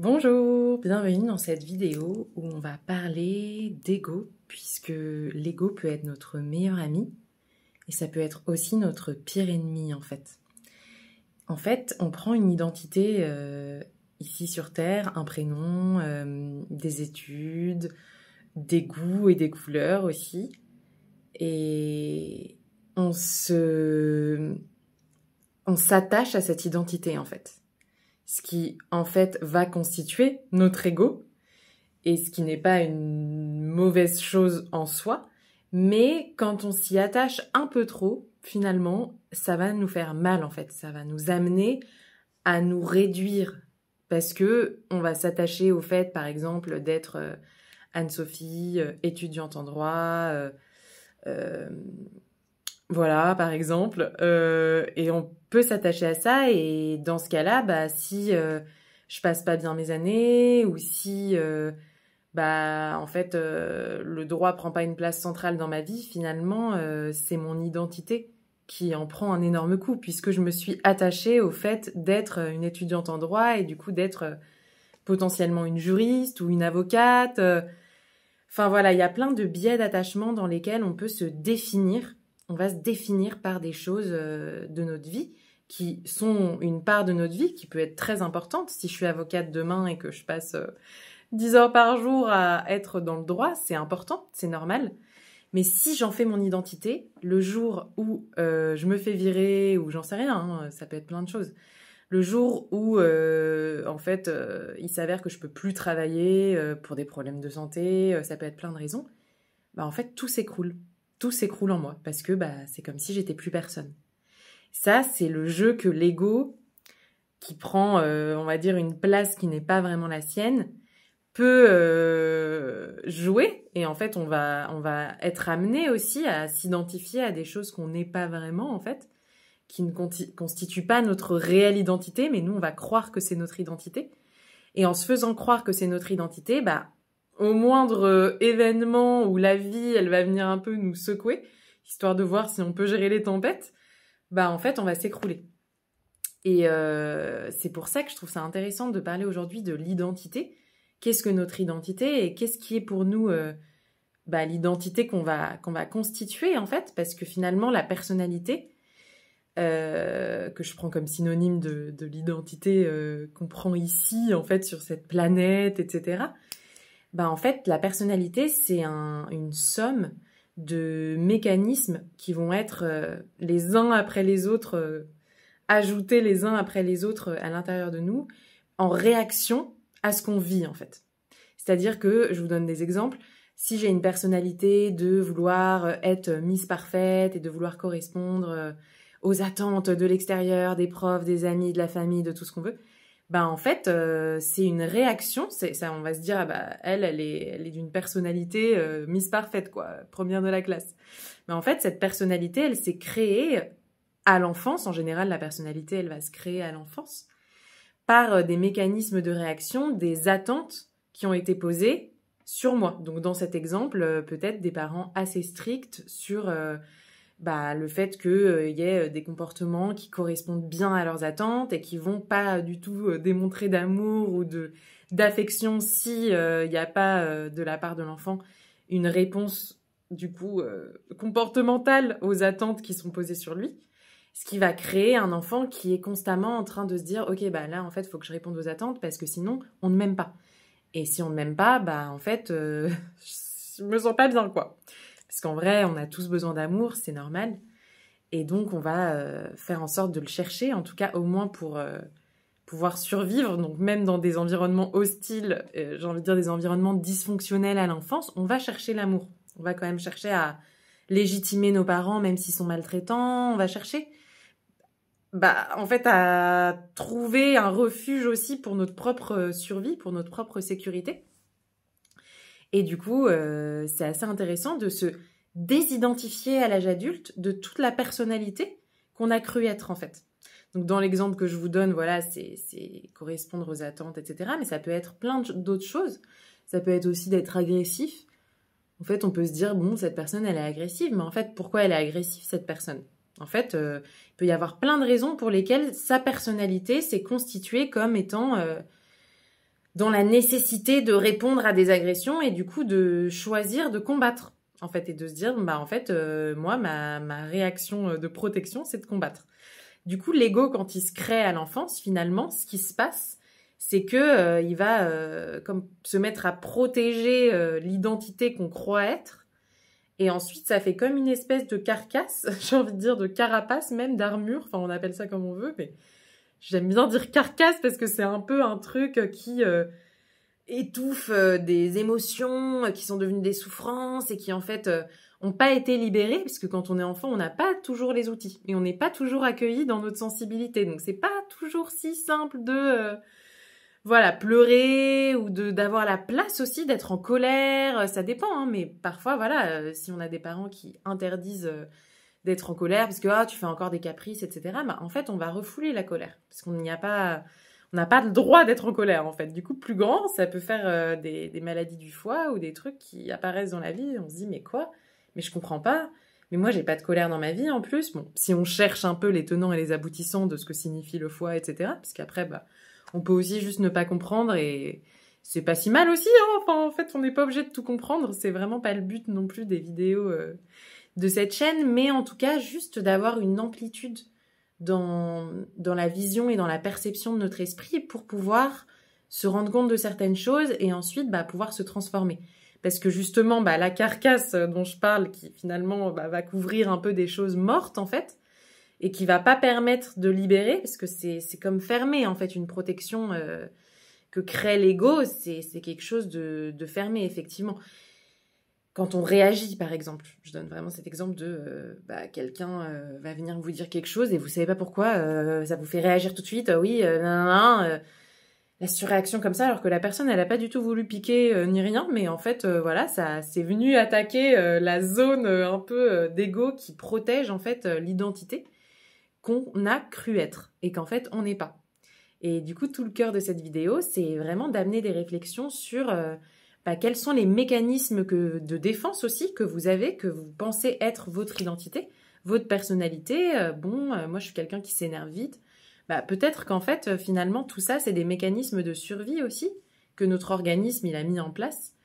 Bonjour, bienvenue dans cette vidéo où on va parler d'ego, puisque l'ego peut être notre meilleur ami et ça peut être aussi notre pire ennemi en fait. En fait, on prend une identité ici sur Terre, un prénom, des études, des goûts et des couleurs aussi, et on s'attache à cette identité en fait. Ce qui, en fait, va constituer notre ego, et ce qui n'est pas une mauvaise chose en soi, mais quand on s'y attache un peu trop, finalement, ça va nous faire mal, en fait. Ça va nous amener à nous réduire, parce que on va s'attacher au fait, par exemple, d'être Anne-Sophie, étudiante en droit, euh, voilà, par exemple, et on peut s'attacher à ça, et dans ce cas-là, si je passe pas bien mes années, ou si, en fait, le droit prend pas une place centrale dans ma vie, finalement, c'est mon identité qui en prend un énorme coup, puisque je me suis attachée au fait d'être une étudiante en droit, et du coup d'être potentiellement une juriste ou une avocate. Enfin voilà, il y a plein de biais d'attachement dans lesquels on peut se définir. On va se définir par des choses de notre vie qui sont une part de notre vie qui peut être très importante. Si je suis avocate demain et que je passe 10 heures par jour à être dans le droit, c'est important, c'est normal. Mais si j'en fais mon identité, le jour où je me fais virer, ou j'en sais rien, hein, ça peut être plein de choses. Le jour où, il s'avère que je peux plus travailler pour des problèmes de santé, ça peut être plein de raisons, en fait, tout s'écroule. Tout s'écroule en moi, parce que c'est comme si j'étais plus personne. Ça, c'est le jeu que l'ego, qui prend, on va dire, une place qui n'est pas vraiment la sienne, peut jouer. Et en fait, on va être amené aussi à s'identifier à des choses qu'on n'est pas vraiment, en fait, qui ne constituent pas notre réelle identité, mais nous, on va croire que c'est notre identité. Et en se faisant croire que c'est notre identité, au moindre événement où la vie, elle va venir un peu nous secouer, histoire de voir si on peut gérer les tempêtes, en fait, on va s'écrouler. Et c'est pour ça que je trouve ça intéressant de parler aujourd'hui de l'identité. Qu'est-ce que notre identité et qu'est-ce qui est pour nous l'identité qu'on va constituer, en fait, parce que finalement, la personnalité, que je prends comme synonyme de l'identité qu'on prend ici, en fait, sur cette planète, etc., en fait, la personnalité, c'est une somme de mécanismes qui vont être les uns après les autres, ajoutés les uns après les autres à l'intérieur de nous, en réaction à ce qu'on vit, en fait. C'est-à-dire que, je vous donne des exemples, si j'ai une personnalité de vouloir être Miss Parfaite et de vouloir correspondre aux attentes de l'extérieur, des profs, des amis, de la famille, de tout ce qu'on veut, en fait, c'est une réaction. Ça, on va se dire, elle est d'une personnalité Miss Parfaite, quoi, première de la classe. Mais en fait, cette personnalité, elle s'est créée à l'enfance. En général, la personnalité, elle va se créer à l'enfance par des mécanismes de réaction, des attentes qui ont été posées sur moi. Donc, dans cet exemple, peut-être des parents assez stricts sur le fait qu'il y ait des comportements qui correspondent bien à leurs attentes et qui vont pas du tout démontrer d'amour ou d'affection si il n'y a pas de la part de l'enfant une réponse du coup comportementale aux attentes qui sont posées sur lui, ce qui va créer un enfant qui est constamment en train de se dire ok là en fait il faut que je réponde aux attentes parce que sinon on ne m'aime pas, et si on ne m'aime pas en fait je me sens pas bien, quoi. Parce qu'en vrai, on a tous besoin d'amour, c'est normal. Et donc, on va faire en sorte de le chercher, en tout cas au moins pour pouvoir survivre. Donc, même dans des environnements hostiles, j'ai envie de dire des environnements dysfonctionnels à l'enfance, on va chercher l'amour. On va quand même chercher à légitimer nos parents, même s'ils sont maltraitants. On va chercher, en fait, à trouver un refuge aussi pour notre propre survie, pour notre propre sécurité. Et du coup, c'est assez intéressant de se désidentifier à l'âge adulte de toute la personnalité qu'on a cru être, en fait. Donc, dans l'exemple que je vous donne, voilà, c'est correspondre aux attentes, etc. Mais ça peut être plein d'autres choses. Ça peut être aussi d'être agressif. En fait, on peut se dire, bon, cette personne, elle est agressive. Mais en fait, pourquoi elle est agressive, cette personne ? En fait, il peut y avoir plein de raisons pour lesquelles sa personnalité s'est constituée comme étant dans la nécessité de répondre à des agressions et du coup de choisir de combattre, en fait, et de se dire, bah en fait, moi, ma réaction de protection, c'est de combattre. Du coup, l'ego, quand il se crée à l'enfance, finalement, ce qui se passe, c'est que il va comme se mettre à protéger l'identité qu'on croit être. Et ensuite, ça fait comme une espèce de carcasse, j'ai envie de dire de carapace même, d'armure, enfin on appelle ça comme on veut, mais j'aime bien dire carcasse parce que c'est un peu un truc qui étouffe des émotions qui sont devenues des souffrances et qui en fait ont pas été libérées, parce que quand on est enfant, on n'a pas toujours les outils et on n'est pas toujours accueilli dans notre sensibilité. Donc c'est pas toujours si simple de voilà, pleurer ou d'avoir la place aussi d'être en colère, ça dépend, hein, mais parfois, voilà, si on a des parents qui interdisent d'être en colère parce que ah, tu fais encore des caprices, etc., bah, en fait, on va refouler la colère parce qu'on n'y a pas, on n'a pas le droit d'être en colère, en fait. Du coup, plus grand, ça peut faire des maladies du foie ou des trucs qui apparaissent dans la vie, on se dit, mais quoi? Mais je comprends pas. Mais moi, j'ai pas de colère dans ma vie, en plus. Bon, si on cherche un peu les tenants et les aboutissants de ce que signifie le foie, etc., parce qu'après, bah, on peut aussi juste ne pas comprendre et c'est pas si mal aussi, hein. Enfin, en fait, on n'est pas obligé de tout comprendre. C'est vraiment pas le but non plus des vidéos de cette chaîne, mais en tout cas, juste d'avoir une amplitude dans la vision et dans la perception de notre esprit pour pouvoir se rendre compte de certaines choses et ensuite bah, pouvoir se transformer. Parce que justement, bah, la carcasse dont je parle, qui finalement bah, va couvrir un peu des choses mortes en fait, et qui va pas permettre de libérer, parce que c'est comme fermer en fait une protection que crée l'ego, c'est quelque chose de fermé effectivement. Quand on réagit par exemple, je donne vraiment cet exemple de bah, quelqu'un va venir vous dire quelque chose et vous savez pas pourquoi, ça vous fait réagir tout de suite, oui, la surréaction comme ça, alors que la personne elle a pas du tout voulu piquer ni rien, mais en fait voilà, ça c'est venu attaquer la zone un peu d'ego qui protège en fait l'identité qu'on a cru être et qu'en fait on n'est pas. Et du coup, tout le cœur de cette vidéo, c'est vraiment d'amener des réflexions sur bah, quels sont les mécanismes de défense aussi que vous avez, que vous pensez être votre identité, votre personnalité. Moi je suis quelqu'un qui s'énerve vite. Bah, peut-être qu'en fait, finalement, tout ça, c'est des mécanismes de survie aussi que notre organisme il a mis en place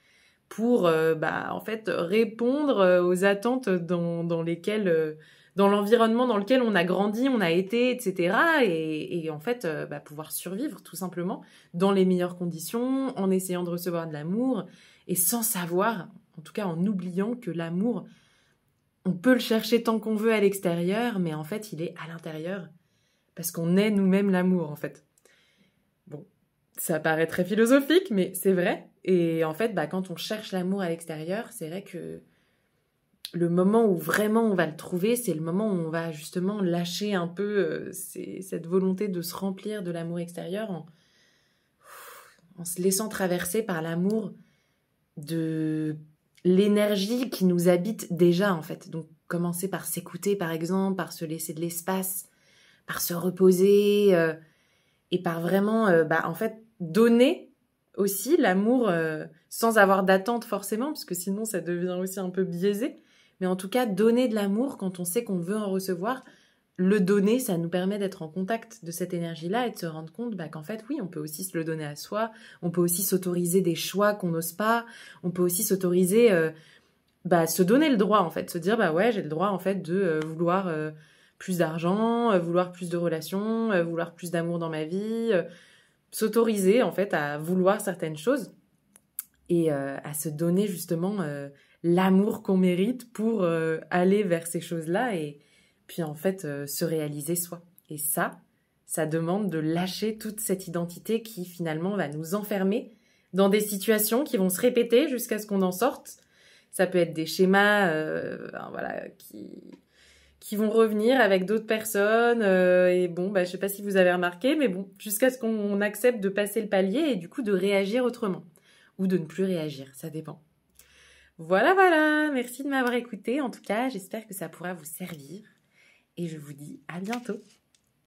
pour bah, en fait, répondre aux attentes dans lesquelles... dans l'environnement dans lequel on a grandi, on a été, etc. Et en fait, bah, pouvoir survivre tout simplement dans les meilleures conditions, en essayant de recevoir de l'amour et sans savoir, en tout cas en oubliant que l'amour, on peut le chercher tant qu'on veut à l'extérieur, mais en fait, il est à l'intérieur parce qu'on est nous-mêmes l'amour, en fait. Bon, ça paraît très philosophique, mais c'est vrai. Et en fait, bah, quand on cherche l'amour à l'extérieur, c'est vrai que le moment où vraiment on va le trouver, c'est le moment où on va justement lâcher un peu cette volonté de se remplir de l'amour extérieur en se laissant traverser par l'amour de l'énergie qui nous habite déjà en fait. Donc commencer par s'écouter par exemple, par se laisser de l'espace, par se reposer et par vraiment en fait donner aussi l'amour sans avoir d'attente forcément, parce que sinon ça devient aussi un peu biaisé. Mais en tout cas, donner de l'amour quand on sait qu'on veut en recevoir, le donner, ça nous permet d'être en contact de cette énergie-là et de se rendre compte bah, qu'en fait, oui, on peut aussi se le donner à soi, on peut aussi s'autoriser des choix qu'on n'ose pas, on peut aussi s'autoriser, se donner le droit, en fait, se dire, bah ouais, j'ai le droit, en fait, de vouloir plus d'argent, vouloir plus de relations, vouloir plus d'amour dans ma vie, s'autoriser, en fait, à vouloir certaines choses et à se donner, justement... l'amour qu'on mérite pour aller vers ces choses-là et puis en fait se réaliser soi. Et ça demande de lâcher toute cette identité qui finalement va nous enfermer dans des situations qui vont se répéter jusqu'à ce qu'on en sorte. Ça peut être des schémas qui vont revenir avec d'autres personnes et bon, je sais pas si vous avez remarqué, mais bon, jusqu'à ce qu'on accepte de passer le palier et du coup de réagir autrement ou de ne plus réagir, ça dépend. Voilà, merci de m'avoir écouté. En tout cas, j'espère que ça pourra vous servir. Et je vous dis à bientôt.